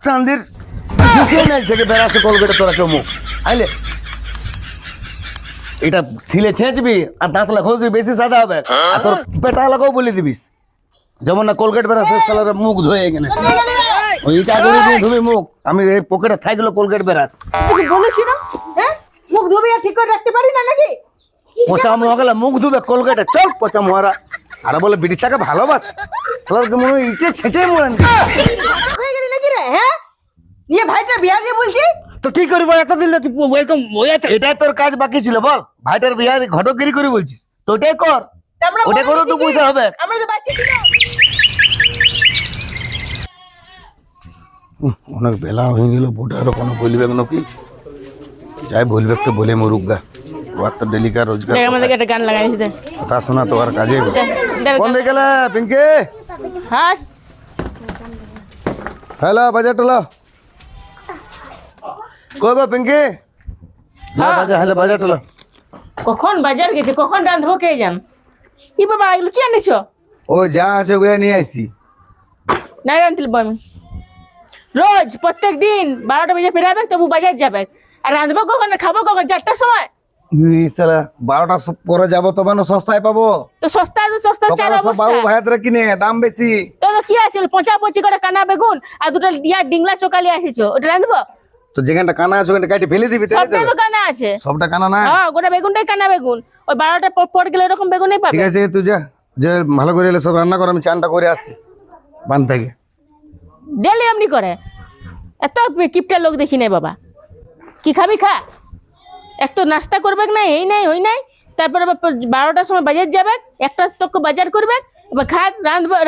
চাঁদির থেকে বেড়াচ্ছে কলগেটে তোরা কেউ মুখ আইলে এটা ছিলে ছেঁচবি আর দাঁতলা ঘষবি বেশি সাদা হবে আর তোর পেটা লাগাও বলে দিবিস যেমন না কলগেট বেড়াচ্ছে সালার মুখ ধোয়ে এখানে ওইটা করে দিয়ে ধুবি মুখ আমি এই পকেটে থাকলো কলগেট বেড়াস তুই বলিস না হ্যাঁ মুখ ধুবি আর ঠিক করে রাখতে পারি না নাকি পচা মুখ গেলে মুখ ধুবে কলগেটে চল পচা মুহারা আর বলে বিড়িচাকে ভালোবাস সালারকে মনে হয় ইটে ছেঁচে মরেন হয়ে গেলি নাকি রে হ্যাঁ নিয়ে ভাইটার বিয়া দিয়ে বলছি তো কি করবো এতদিন তুই ওয়েলকাম এটাই তোর কাজ বাকি ছিল বল ভাইটার বিয়া ঘটকগিরি করে বলছিস তো ওটাই কর আমরা ওটা করো তো পয়সা হবে আমরা তো বাচ্চা ছিল অনেক বেলা হয়ে গেল বোটারও কোনো বলবে নাকি যাই বলবে তো বলে মরুক গা ওর তো ডেলিকার রোজগার আমাদেরকে একটা গান লাগাইছি দে কথা শোনা তো আর কাজে কোন দিকে গেলে পিঙ্কি হাস হ্যালো বাজার টলো কই গো পিঙ্কি না বাজার হ্যালো বাজার টলো কখন বাজার গেছে কখন রাঁধবো কে জান ই বাবা এগুলো কি আনিছো ও যা আছে ওগুলো নিয়ে আসছি নাই রাঁধতে আমি রোজ প্রত্যেক দিন 12টা বাজে ফেরাবে তবু বাজার যাবে আর রাঁধবো কখন খাবো কখন 4টার সময় সালা 12টা পরে যাবো তবে না সস্তায় পাবো তো সস্তায় তো সস্তা চাল সকালে সব অবস্থা বাবু ভাইয়াতরা কিনে দাম বেশি তো কি আছে পচা পচি করে কানা বেগুন আর দুটো ডিংলা চকালি আসিছো ওটা রাঁধবো তো যেখানটা কানা আছে ওখানটা কাটি ফেলে দিবি সবটাই তো কানা আছে সবটা কানা না হ্যাঁ গোটা বেগুনটাই কানা বেগুন ওই 12টা পর গেলে এরকম বেগুনই পাবে ঠিক আছে তুই যা যে ভালো করে এলে সব রান্না কর আমি চানটা করে আসছি বান থেকে ডেলি এমনি করে এত কিপটা লোক দেখি নাই বাবা কি খাবি খা এক তো নাস্তা করবে না এই নাই ওই নাই তারপরে 12টার সময় বাজার যাবে একটা তক বাজার করবে এবার খা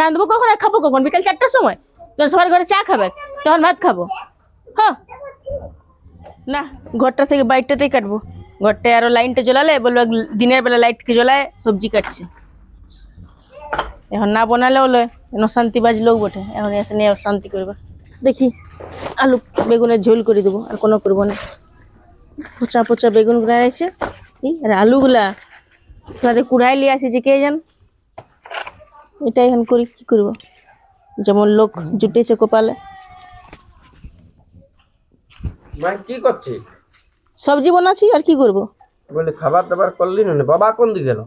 রাঁধবো কখন আর খাবো কখন বিকাল 4টার সময় তখন সবার ঘরে চা খাবে তখন ভাত খাবো হ্যাঁ না ঘরটা থেকে বাইরটাতেই কাটবো ঘরটায় আরো লাইনটা জ্বলালে বলবো দিনের বেলা লাইটকে জ্বলায় সবজি কাটছে এখন না বানালেও লয় এখন শান্তি বাজলেও বটে এখন এসে নিয়ে শান্তি করবে দেখি আলু বেগুনের ঝোল করে দেবো আর কোনো করবো না পচা পচা বেগুন গুলা আছে আর আলুগুলা তাদের কুড়াই লিয়ে আসেছে কে জান এটা এখন করি কি করবো যেমন লোক জুটেছে কপালে ভাই কি করছিস সবজি বানাচ্ছি আর কি করবো বলে খাবার দাবার করলি না বাবা কোন দিকে গেল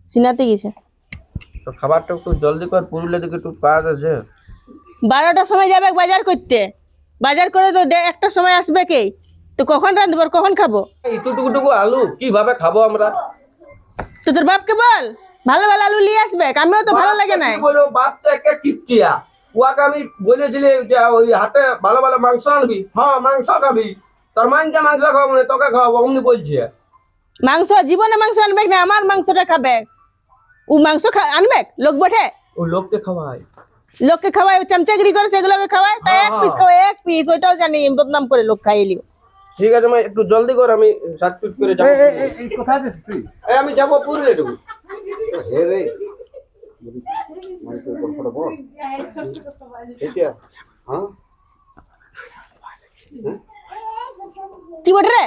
সিনাতে গেছে তো খাবারটা একটু জলদি কর পুরুলিয়া দিকে একটু কাজ আছে 12টার সময় যাবে বাজার করতে বাজার করে তো 1টার সময় আসবে কে তো কখন রাঁধবো আর কখন খাবো এতটুকু আলু কিভাবে খাবো আমরা তো তোর বাপকে বল ভালো ভালো আলু নিয়ে আসবে আমিও তো ভালো লাগে না বলো বাপটা একটা কিপটিয়া ওয়াকে আমি বলেছিলি যে ওই হাটে ভালো ভালো মাংস আনবি হ্যাঁ মাংস খাবি তোর মাংসে মাংস খাওয়াবো না তোকে খাওয়াবো অমনি বলছি মাংস জীবনে মাংস আনবে না আমার মাংসটা খাবে ও মাংস আনবে লোক বটে ওই লোককে খাওয়াই লোককে খাওয়ায় চামচাগিরি করে সেগুলোকে খাওয়ায় তাই এক পিস খাওয়ায় এক পিস ওইটাও জানি বদনাম করে লোক খাইলিও ঠিক আছে মা একটু জলদি কর আমি সাতফিট করে যাবো কোথায় আছিস তুই আমি যাবো পুরুলিয়া টুকু হে রে হ্যাঁ কি বটে রে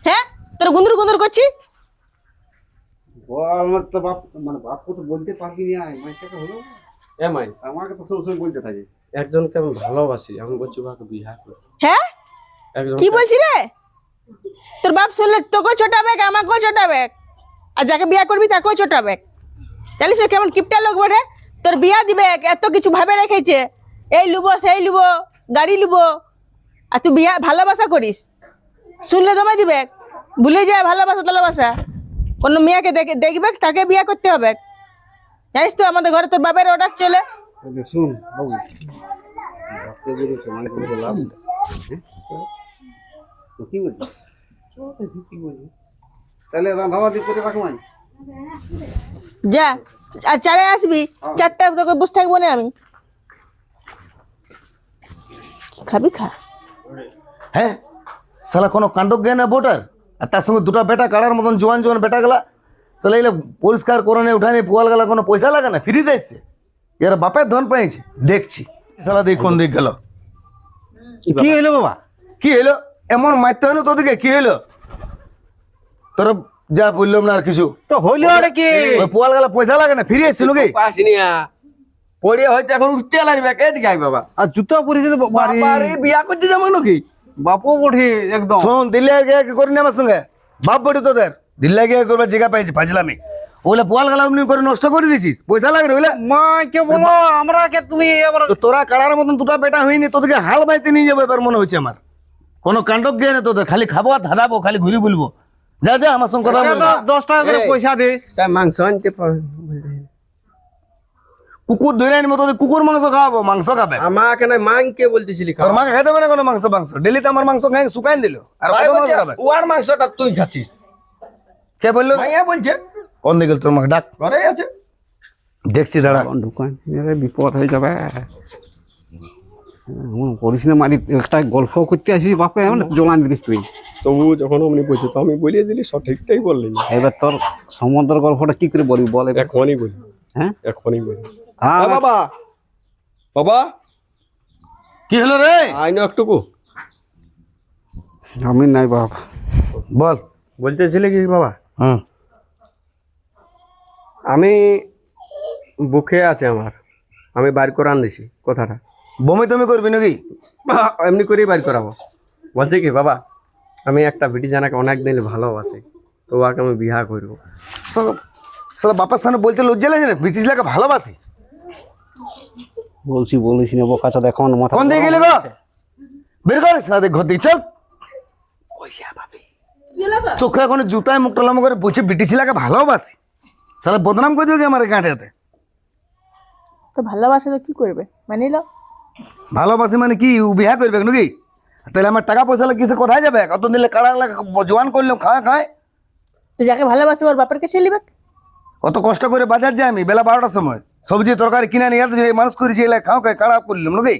হ্যাঁ তোর গুন্দুর গুন্দুর করছি আমার তো বাপ মানে বাপকে তো বলতে পারবি না মাইটাকে হলো এ মাই আমাকে তো সবসময় বলতে থাকে একজনকে আমি ভালোবাসি আমি বলছি ওকে বিয়ে করে হ্যাঁ একজন কি বলছি রে তোর বাপ শুনলে তোকেও ছোটাবে আমাকেও ছোটাবে আর যাকে বিয়া করবি তাকেও ছোটাবে জানিস না কেমন কিপটা লোক বটে তোর বিয়া দিবে এত কিছু ভাবে রেখেছে এই লুবো সেই লুবো গাড়ি লুবো আর তুই বিয়া ভালোবাসা করিস শুনলে তোমায় দিবে ভুলে যায় ভালোবাসা অন্য মেয়েকে দেখবে তাকে বিয়া করতে হবে জানিস তো আমাদের ঘরে তোর বাবার অর্ডার চলে শুন বাবু বাপকে যদি সময় করে লাভ তো কি বলছিস কি বলছিস তাহলে রান্ধাবাদি করে রাখমাই যা আর 4টায় আসবি 4টা তোকে বসে থাকবো না আমি খাবি খা হ্যাঁ সালা কোনো কাণ্ড জ্ঞান না ভোটার আর তার সঙ্গে দুটা বেটা কাড়ার মতন জোয়ান জোয়ান বেটা গেলা চলে এলে পরিষ্কার করে নিয়ে উঠানি পোয়াল গেলা কোনো পয়সা লাগে না ফ্রি যাইছে এরা বাপের ধন পাইছে দেখছি সালা দিক কোন দিক গেল কি হইলো বাবা কি হইলো এমন মারতে হইলো তোদিকে কি হইলো তোর যা বললাম না আর কিছু তো হইলো আরে কি ওই পোয়াল গেলা পয়সা লাগে না ফ্রি আসছিল কি আসিনি পড়ে হয়তো এখন উঠতে লাগবে এদিকে আয় বাবা আর জুতা পরেছিল বাবারে বিয়া করতে যাবো নাকি বাপু বঠে একদম শোন দিল্লি গিয়ে করিনি আমার সঙ্গে বাপ বটে তোদের দিল্লি গিয়ে করবার জায়গা পাইছি ফাজলামি ওগুলা পোয়াল গেলা অমনি করে নষ্ট করে দিছিস পয়সা লাগে ওগুলা মা কে বলো আমরা কে তুমি এবার তো তোরা কাড়ার মতন দুটা বেটা হয়নি তোদেরকে হাল বাইতে নিয়ে যাবো এবার মনে হচ্ছে আমার কোনো কাণ্ডক জ্ঞান নেই তোদের খালি খাবো আর ধাঁধাবো খালি ঘুরি বলবো যা যা আমার সঙ্গে কথা বল না। 10 টাকা করে পয়সা দিস তাই মাংস আনতে কুকুর ধরে আনবো তোদের কুকুর মাংস খাওয়াবো মাংস খাবে আমাকে না মাংকে বলতেছিলি তোর মাকে খাইতে পারে কোনো মাংস ডেলি তো আমার মাংস খাই শুকাই দিল আর কত মাংস খাবে ওর মাংসটা তুই খাচ্ছিস কে বললো মাইয়া বলছে কোন দিকে তোর মাকে ডাক ঘরে আছে দেখছি দাঁড়া দোকান বিপদ হয়ে যাবে করিস না মারি একটা গল্প করতে আসিস বাপে জলান দিলিস তুই তবু যখন অমনি বলছে তো আমি বলিয়ে দিলি সঠিকটাই বললি এবার তোর সমুদ্রের গল্পটা কি করে বলবি বল এবার। এখনই বলি হ্যাঁ এখনই বলি হ্যাঁ বাবা বাবা কি হলো রে আইনো একটুকু আমি নাই বাপ বল বলতেছিলে কি বাবা হুম আমি বুকে আছে আমার আমি বাইর করে আনছি কথাটা বমি তুমি করবি নাকি এমনি করেই বাইর করাবো বলছে কি বাবা আমি একটা বিটি জানাকে অনেক দিন ভালোবাসি তো ওকে আমি বিবাহ করবো সালা বাপার সামনে বলতে লজ্জা লাগে না ব্রিটিশ লাগে ভালোবাসি বলিস না বোকাচা দেখো না মাথা কোন দিকে গেলে গো বের কর সাথে ঘর দিয়ে চল চোখে এখন জুতায় মুখ টালাম করে বলছে ব্রিটিশ লাগে ভালোবাসি সালা বদনাম করে দিও কি আমার গাঁটেতে তো ভালোবাসা তো কি করবে মানিল ভালোবাসি মানে কি ও বিয়া করবে নাকি তাহলে আমার টাকা পয়সা লাগে কিসে কোথায় যাবে কত দিলে কাড়া লাগে জোয়ান করলাম খায় তো যাকে ভালোবাসে ওর বাপের কাছে লিবে অত কষ্ট করে বাজার যাই আমি বেলা 12টার সময় সবজি তরকারি কিনে নিয়ে আসতে মানুষ করেছি এলাকা খাও কাড়া করলাম নাকি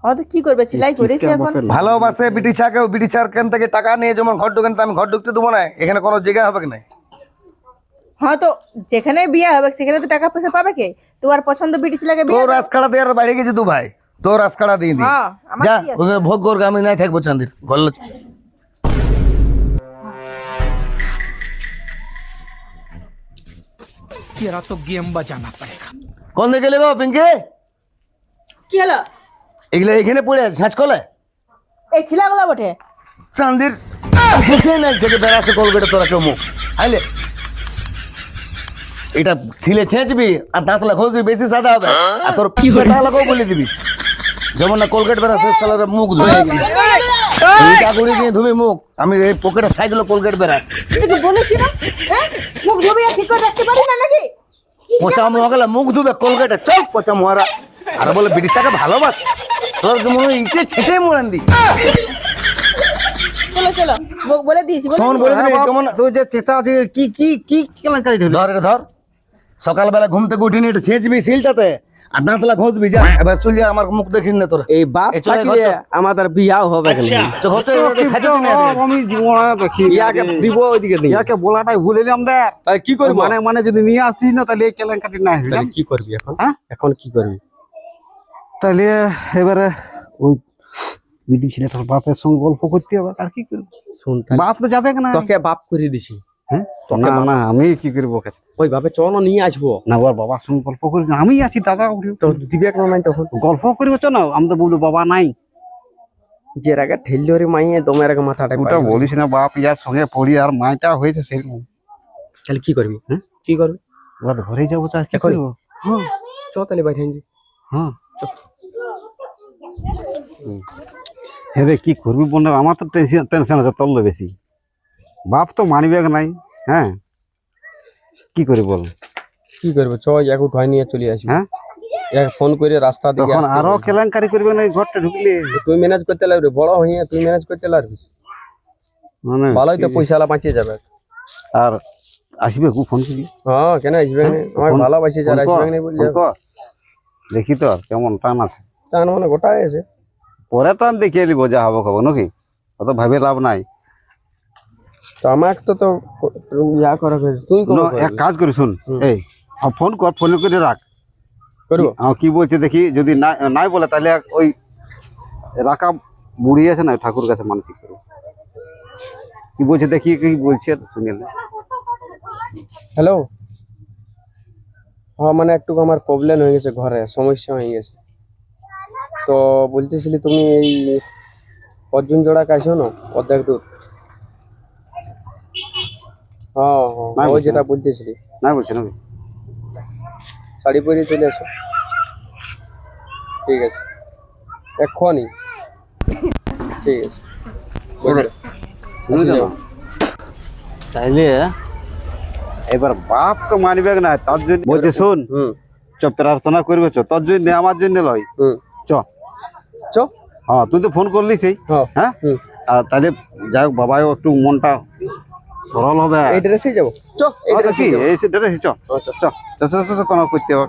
হয়তো কি করবে সেলাই করেছে এখন ভালোবাসে বিটিছাকে বিটিছার কেন থেকে টাকা নিয়ে যেমন ঘর ঢুকেন আমি ঘর ঢুকতে দেবো না এখানে কোনো জায়গা হবে কি না হ্যাঁ তো যেখানে বিয়ে হবে সেখানে তো টাকা পয়সা পাবে কে তোমার পছন্দ বিটি ছেলেকে বিয়ে তোর রাজকাড়া দিয়ে আর বাইরে গেছে দু ভাই তোর রাজকাড়া দিয়ে দি হ্যাঁ, আমার যা কি আছে? ওখানে ভোগ কর আমি নাই থাকবো চাঁদির ঘর तेरा तो गेम बजाना पड़ेगा। কোন দিকে গেলে গো পিঙ্কি কি হলো এগুলো এখানে পড়ে আছে ঝাঁচ কলে এই ছিলাগুলো বটে চাঁদির বুঝে নাই থেকে বেড়াচ্ছে কলগেটে তোরা কেউ মুখ আইলে এটা ছিলে ছেঁচবি আর দাঁতলা ঘষবি বেশি সাদা হবে আর তোর পেটা লাগাও বলে দিবিস যেমন না কোলগেট বেড়াচ্ছে সালার মুখ ধুয়ে গেলি কাকুড়ি দিয়ে ধুবি মুখ আমি এই পকেটে খাই দিল কোলগেট বেড়াচ্ছে তুই বলেছি না হ্যাঁ মুখ ধুবি আর ঠিক করে রাখতে পারি না নাকি পচা মুখ গেলে মুখ ধুবে কোলগেটে চল পচা মোহারা আর বলে বিড়িচাকে ভালোবাস তোর মনে হয় ইটে ছিটে মোড়ান দি চলো চলো বলে দিয়েছি শোন বলে দিবি কেমন তুই যে চেতা আছে কি কি কি কেলেঙ্কারি ঢেলে ধর এটা ধর সকালবেলা ঘুম থেকে উঠিনি এটা ছেঁচবি সিলটাতে আর দাঁতলা ঘষবি যা এবার চল যা আমার মুখ দেখিস না তোর এই বাপ এই চলে থাকলে ঘর আমাদের বিয়াও হবে খাইতে দিবি না এদের। আমি জীবন দেখি ইয়াকে দিব ওইদিকে দিই ইয়াকে বলাটাই ভুলে নিলাম দে তাই কি করবো মানে মানে যদি নিয়ে আসতিস না তাহলে এই কেলেঙ্কারি না হইল তাহলে কি করবি এখন হ্যাঁ? এখন কি করবি তাহলে এবারে ওই বিটি ছেলেটার বাপের সঙ্গে গল্প করতে হবে আর কি করবো শুন তাহলে বাপ তো যাবে না তোকে বাপ করে দিছি হ্যাঁ? না না আমি কি করবো ওকে? ওই বাপে চলো নিয়ে আসবো না ওর বাবার সঙ্গে গল্প করি না আমি আছি দাদা তো দিবে কেন নাই তখন গল্প করিব চ না আমি তো বলবো বাবা নাই যে রাগা ঠেললো রে মাইয়ে দমের আগে মাথাটা ওটা বলিস না বাপ ইয়ার সঙ্গে পড়ি আর মাইটা হয়েছে সেরকম তাহলে কি করবি হ্যাঁ? কি করবি ওর ঘরে যাবো তো আর কি এখনই? করবো হ্যাঁ চ তাহলে বাইরে যাই হ্যাঁ হেবে কি করবি বন্ধু আমার তো টেনশন আছে তল্ল বেশি বাপ তো মানিবে নাই হ্যাঁ কি করি বল কি করবো চ এক উঠাই নিয়ে চলে আসবি হ্যাঁ এক ফোন করে রাস্তা দিকে তখন আসতে আরো বলবি। কেলেঙ্কারি করবে না এই ঘরটা ঢুকলে তুই ম্যানেজ করতে লাগবে বড় হইয়া তুই ম্যানেজ করতে লাগবি মানে ভালোই তো পয়সালা বাঁচিয়ে যাবে আর আসবে কু ফোন করবি হ্যাঁ কেন আসবে না আমার ফোন- ভালোবাসি যারা ফোন কর, আসবে না বলে ফোন কর। দেখি তো আর কেমন টান আছে চান মানে গোটাই আছে পরে টান দেখিয়ে দিব যা হবো খবর নাকি অত ভাবে লাভ নাই তো আমাকে তো ইয়া করা হয়েছে তুই ন, এক কাজ করি শুন এই ফোন কর ফোন করে রাখ করবো কি বলছে দেখি যদি নাই বলে তাহলে ওই রাখা বুড়ি আছে না ঠাকুর কাছে মানসিক করবো কি বলছে দেখি কি বলছে শুনিলে হ্যালো হ্যাঁ মানে একটু আমার প্রবলেম হয়ে গেছে, ঘরে সমস্যা হয়ে গেছে। তো বলতেছিলি তুমি এই অর্জুন জোড়া কাইছো না অর্ধেক দূর? হ্যাঁ হ্যাঁ নাই ওই বলছি যেটা না। বলতেছিলি, না বলছি না শাড়ি পরে চলে এসো। ঠিক আছে এক্ষুনি, ঠিক আছে বলবে। শুনে আসি যাও যাও। তাইলে এবার বাপকে মানবে না, তার জন্য বলছে শোন হুম চ প্রার্থনা করবে চ, তোর জন্য আমার জন্য লয়, হুম চ। চ। হ্যাঁ তুই তো ফোন করলি সেই, হ্যাঁ হ্যাঁ হুম আর তাহলে যাই হোক বাবাও একটু মনটা সরল হবে। এই ড্রেসেই যাবো, চ এই হ্যাঁ, ড্রেসেই দেখি যাবো। এই সেটা চ আচ্ছা। চ চ চ চ, চ, কোনো করতে হবে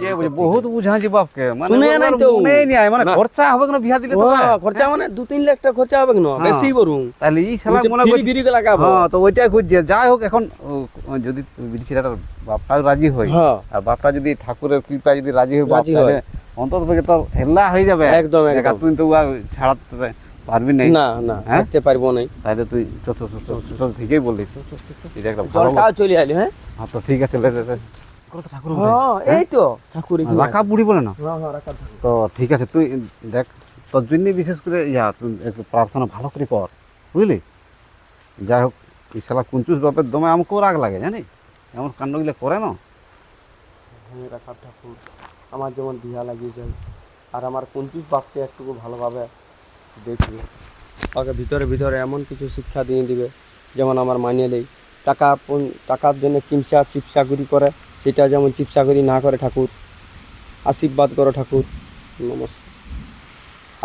কে বুঝে বহুত বুঝাছি বাপকে, মানে শুনে ওর নাই তো। মনেই নাই, মানে না। খরচা হবে না বিয়া দিলে তো খরচা মানে 2-3 লাখ টাকা খরচা হবে না, হ্যাঁ। বেশি বরুম। তাহলে এই শালা মনে করছে বিড়ি লাগাবো। হ্যাঁ তো ওইটাই খুঁজছে। যাই হোক এখন যদি বিড়ি ছেলেটার বাপটাও রাজি হয়, হ্যাঁ আর বাপটা যদি ঠাকুরের কৃপা যদি রাজি হয় বাপ, রাজি তাহলে হয়। অন্তত পক্ষে তো হেল্লা হয়ে যাবে। একদম, একদম। একা তুই তো উহা ছাড়াতে পারবি নাই, না না হ্যাঁ? করতে পারবো না। তাহলে তুই চ চ চ চ চ, ঠিকই বললি, এটা একটা ভালো জলটাও চলে আলি। হ্যাঁ হ্যাঁ তো ঠিক আছে, লে, লে, লে। ঠাকুর বলে। হ্যাঁ এই তো ঠাকুর এখানে রাখা বুড়ি বলে না, আছে। হ্যাঁ হ্যাঁ রাখা ঠাকুর। তো ঠিক আছে তুই দেখ তোর জন্য বিশেষ করে তুই একটু প্রার্থনা ভালো করে কর, বুঝলি। যাই হোক এই শালা কুঞ্চুস বাপের দমে আমাকেও রাগ লাগে জানি, এমন কাণ্ডগুলো করে না। হ্যাঁ রাখা ঠাকুর আমার যেমন বিহা লাগিয়ে যায়, আর আমার কুঞ্চিত বাপকে একটু ভালোভাবে দেখবে, ওকে ভিতরে ভিতরে এমন কিছু শিক্ষা দিয়ে দিবে যেমন আমার মানিয়ে নেই। টাকার জন্য চিপসাগুড়ি করে, সেটা যেমন চিপসাগুড়ি না করে। ঠাকুর আশীর্বাদ করো ঠাকুর, নমস্কার।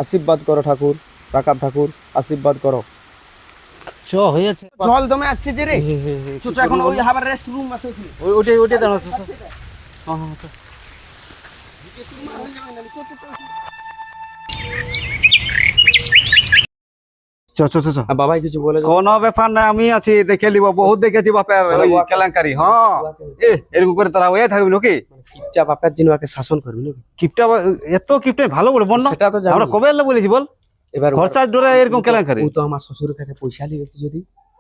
আশীর্বাদ করো ঠাকুর, রাকাব ঠাকুর আশীর্বাদ করো। চ হয়েছে জল দমে আসছে যে রে, চুচা এখন ওই হাবার রেস্ট রুম আছে ওখানে। ওইটাই ওইটাই দাঁড়া। হ্যাঁ হ্যাঁ চ চ চ চ। বাবাই কিছু বলে দাও। কোনো ব্যাপার না, আমি আছি, দেখে নিব, বহুত দেখেছি বাপের ওই কেলেঙ্কারি। হ্যাঁ এরকম করে তারা ওয়ে থাকবি নাকি, কিপটা বাপের জন্য ওকে শাসন করবি নাকি? কিপটা এত কিপটা ভালো বলে বল না, সেটা তো জানি। আমরা কবে এলে বলেছি বল, এবার খরচা ডোরে এরকম কেলেঙ্কারি। ও তো আমার শ্বশুরের কাছে পয়সা লিবে, যদি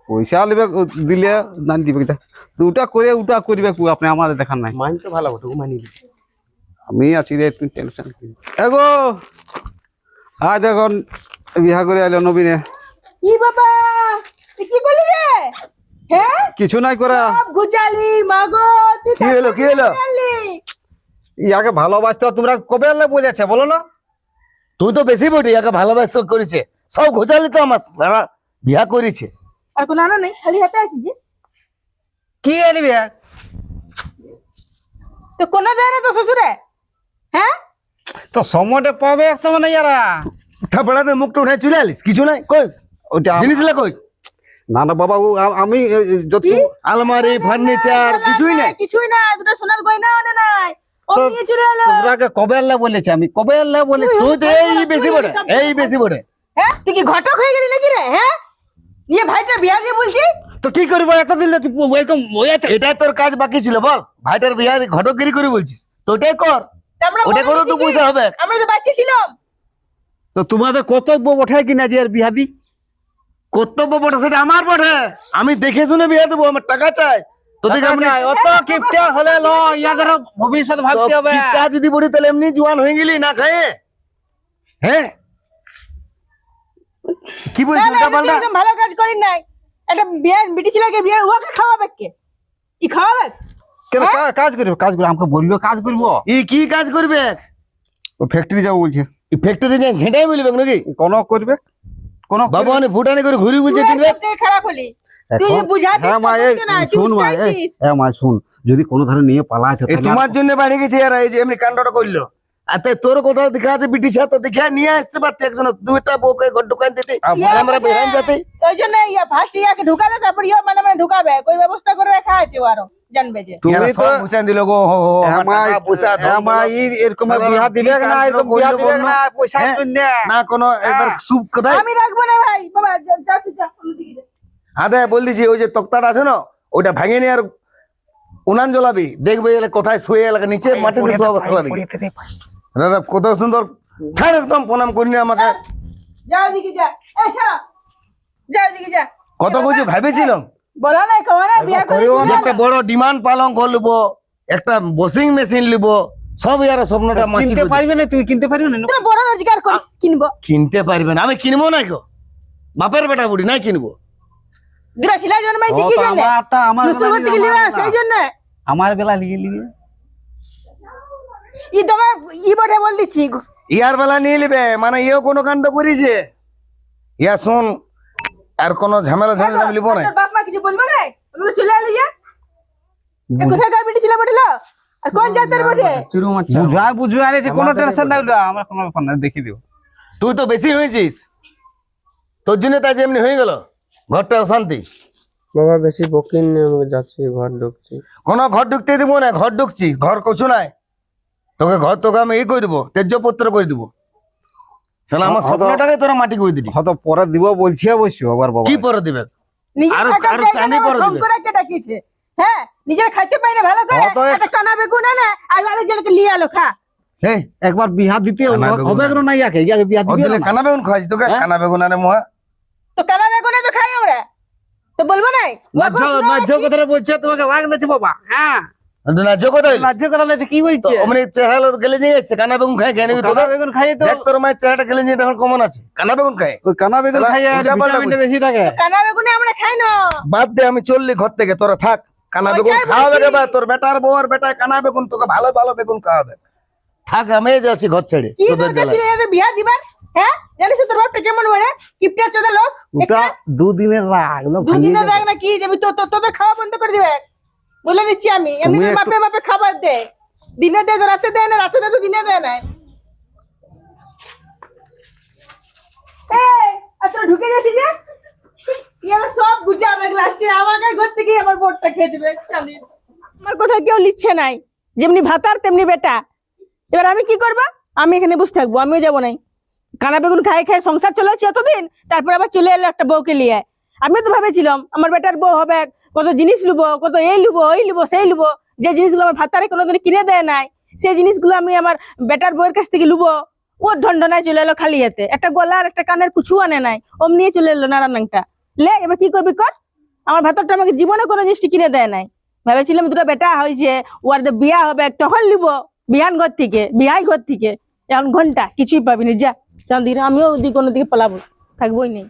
পয়সা লিবে দিলে না দিবে, যা উটা করে উটা করবে আপনি, আমাদের দেখার নাই। মাইন তো ভালো বটে, ও মানি লিবে। আমি আছি রে, তুই টেনশন এগো। আজ এখন বিহা করে আইলো নবীনে, ই বাবা এ কি করলি রে? হ্যাঁ কিছু নাই করা। সব গুচালি মাগো, তুই কি হলো কি হলো? ইয়াকে ভালোবাসতে তোমরা কবে এলে বলেছে বলো না। তুই তো বেশি বটি, একে ভালোবাসা করেছে, সব ঘোচালি তো আমার সারা বিয়া করেছে। আর কোনো আনা নেই, খালি হাতে আসি যে। কি আনিবি তো কোনো দেয় না তো শ্বশুরে? হ্যাঁ তো সময়টা পাবে একটা মানে ইয়ারা। থাপড়াতে মুখটা উঠে চলে আলিস, কিছু নাই কই ওইটা জিনিস কই? না না বাবা, আমি যত আলমারি ফার্নিচার কিছুই নাই। কিছুই না, দুটো সোনার গয়না আনে নাই, ও তো- নিয়ে চলে এলো। তোমরাকে কবে এলে বলেছে, আমি কবে এলে বলেছি। তুই তো এই বেশি বটে, এই বেশি বটে। হ্যাঁ তুই কি ঘটক হয়ে গেলি নাকি রে? হ্যাঁ নিয়ে ভাইটা বিয়া দিয়ে বলছি। তো কি করবো এতদিন এরকম এটা তোর কাজ বাকি ছিল বল, ভাইটার বিয়া ঘটকগিরি করে বলছিস, তো ওটাই কর, আমরা ওটা বলে করো দিছি তো কি? পয়সা হবে। আমরা তো বাচ্চা ছিলাম। তো তোমাদের কর্তব্য ওঠায় কিনা যে আর বিহা দি। কর্তব্য বটে, সেটা আমার বটে, আমি দেখে শুনে বিয়া দেবো, আমার টাকা চাই। তোদের অত কিপটা হলে ল, ইয়াদের ভবিষ্যৎ ভাবতে হবে। কাজ যদি বলি তাহলে এমনি জোয়ান হয়ে গেলি না খায়ে। হ্যাঁ কি না বলছিস না উল্টা এটা তুই পাল্টা? একদম ভালো কাজ করিস নাই। একটা বিয়ে বিটি ছেলেকে বিয়ে ওকে খাওয়াবে কে? ই খাওয়াবে? কেন কাজ করবে, কাজ করবে আমাকে বললো কাজ করবো। ই কি কাজ করবে? ও ফ্যাক্টরি যাবো বলছে, ফ্যাক্টরি যাই ঝেঁটাই বলবে নাকি? কোন করবে কোন বাবা অনেক ফুটানি করে ঘুরি বলছে তুই তিন সব থেকে খারাপ হলি। তুই বুঝাতিস হ্যাঁ মা, তো এই বুঝছো না, তুই শুন মা, উস্কাইছিস। মা শুন, যদি কোনো ধারে নিয়ে পালাইছে এই তোমার জন্য বাড়ি গেছে এরা, এই যে এমনি কাণ্ডটা করলো। আর তাই তোর কোথাও দেখা আছে বিটি ছা, তো দেখে নিয়ে আসতে পারতে একজন, দুইটা বউকে ঘর দোকান দিতে, আমরা বেরান যাতে। ওই জন্য ফার্স্ট ইয়াকে ঢুকালে তারপর ইয়ে মানে মানে ঢুকাবে, কই ব্যবস্থা করে রাখা আছে ও আরো জানবে যে। তুমি এরা তো সব বুঝান দিল গো, হো হো, আমার টাকা পয়সা ধন দৌলত। এরকম সারা বিয়া দিবে কি না, কাণ্ড এরকম বিয়া করলো দিবে বলো? না পয়সার হ্যাঁ? জন্য। না কোনো এবার সুপ কোথায়? আমি রাখবো না ভাই, বাবা যা তুই যা, অন্যদিকে যা। হাতে বল দিছি, ওই যে তক্তাটা আছে না, ওটা ভাঙে নিয়ে আর উনান জ্বলাবি, দেখবে এলে কোথায় শুয়ে এলাকা নিচে মাটিতে সব অবস্থা দিবি। দাদা কত সুন্দর, ছাড় একদম প্রণাম করি না আমাকে। যা ওদিকে যা, এই ছাড়া, যা ওদিকে যা। কত কিছু ভেবেছিলাম বলা নাই কমা না বিয়া যে করেছিস একটা বড় ডিমান্ড পালন করলবো, একটা ওয়াশিং মেশিন লিব, সব ইয়ার স্বপ্নটা মাছি কিনতে করে পারবে না, তুমি কিনতে পারবে না? তোরা বড় রোজগার করিস কিনবো। কিনতে পারবে না, আমি কিনবো না গো, বাপের বেটা বুড়ি নাই কিনবো। দুরা শিলা জন্মাইছি ও কি তো জানে আমার শ্বশুর থেকে লিবা সেই জন্য আমার বেলা লিগে লিগে ই তোমার ই বটে বল দিচ্ছি। ইয়ার বেলা নিয়ে নিবে মানে ইয়েও কোনো কাণ্ড করেছে, ইয়া শোন আর কোনো ঝামেলা ঝামেলা আমি লিবো না। তোর বাপ মা কিছু বলবে না, ওগুলো চলে এলি যা। এ কোথায় কার বেটি ছিল বটিল আর কোন জাতের বটে? চুরু মাচ্ছা বুঝবে আরে কোনো টেনশন নাই, আমরা কোনো ব্যাপার না, দেখি দিও। তুই তো বেশি হয়েছিস, তোর জন্য তাই যে এমনি হয়ে গেল, ঘরটা অশান্তি। বাবা বেশি বকিন নিয়ে আমি যাচ্ছি, ঘর ঢুকছি। কোনো ঘর ঢুকতে দিব না, ঘর ঢুকছি, ঘর কিছু নাই, তোকে ঘর তোকে আমি করে দিব, তেজপত্র করে দিব। শালা আমার স্বপ্নটাকে তোরা মাটি করে দিবি। হয়তো পরে দিব বলছি অবশ্য, আবার বাবা কি পরে দিবে? নিজের আরো- টাকার আরো জায়গা চাঁদি নেওয়া পরে দিবে। শঙ্করাকে ডাকিছে। হ্যাঁ নিজের খাইতে পাই না ভালো করে, অত এক- একটা কানা বেগুন এনে আর আরেকজনকে লিয়ে আলো খা। এই একবার বিহা দিতে কানা বেগুন হবে কেন? না ইয়াকে ইয়াকে বিহা দিবি ওদের না? কানা বেগুন খাওয়াইছি তোকে, হ্যাঁ? কানা বেগুন আরে মহা। তো কানা বেগুনে তো খাই আমরা, তো বলবো নাই? লাজ্জ কথাটা বলছে তোমাকে রাগ লাগছে বাবা। হ্যাঁ লাজ্জ কথা হইলো? লাজ্জ কথা নাই তো কি তো বলছে? অমনি চেহারা লো গেলে দিয়ে যাচ্ছে, কানা বেগুন খাই খেয়ে নিবি কানা তোদের। বেগুন খাইয়ে তো দেখ তোর মায়ের চেহারাটা গেলে নিয়ে এখন কমন আছে, কানা বেগুন খায়। ওই কানা বেগুন শালা খাইয়ে উল্টা পাল্টা ভিটামিনটা বলছে। বেশি থাকে। কানা বেগুনে আমরা খাই না। বাদ দে, আমি চললি ঘর থেকে, তোরা থাক। কানা বেগুন ওইটাই খাওয়াবে বলছি। রে বা তোর বেটার বউর বেটায় কানা বেগুন তোকে ভালো ভালো বেগুন খাওয়াবে। থাক, আমি এই যাচ্ছি ঘর ছেড়ে কি তোদের দরকার জ্বালায়। ছিল এদের বিয়া দিবার? হ্যাঁ জানিস তোর বাপটা কেমন বলে কিপটা চোদা লোক। ওটা দুদিনের রাগ না, ভাঙিয়ে দুদিনের যাবে। রাগ না কি যাবি তো তোদের খাওয়া বন্ধ করে দিবে বলে দিচ্ছি আমি। এমনি একটু- মাপে মাপে খাবার দে, দিনে দে তো রাতে দেয় না, রাতে দে তো দিনে দেয় না। এই আচ্ছা ঢুকে গেছি যে ইয়ারা সব গুজাবে লাস্টে আমাকে ঘর থেকে আমার বোর্ডটা খেয়ে দিবে। জানি আমার কথা কেউ লিখছে নাই, যেমনি ভাতার তেমনি বেটা। এবার আমি কি করবো? আমি এখানে বসে থাকবো, আমিও যাবো নাই। কানা বেগুন খাই খাই সংসার চলেছে অতদিন, তারপর আবার চলে এলো একটা বউকে নিয়ে। আমি তো ভেবেছিলাম আমার বেটার বউ হবে, কত জিনিস লুবো, কত এই লুবো ওই লুবো সেই লুবো, যে জিনিসগুলো আমার ভাতারে কোনোদিন কিনে দেয় নাই সেই জিনিসগুলো আমি আমার বেটার বউয়ের কাছ থেকে লুবো। ও ঢন্ডনায় চলে এলো খালি হাতে, একটা গলার একটা কানের কুছু আনে নাই, অমনি চলে এলো নারায়ণটা। লে এবার কি করবি কর, আমার ভাতারটা আমাকে জীবনে কোনো জিনিসটি কিনে দেয় নাই। ভেবেছিলাম দুটো বেটা হয়েছে, ওর বিয়া হবে তখন লিব, বিহান ঘর থেকে বিহাই ঘর থেকে। এখন ঘন্টা কিছুই পাবি না, যা চাঁদির আমিও ওদিকে কোনো দিকে পালাবো, থাকবোই নেই।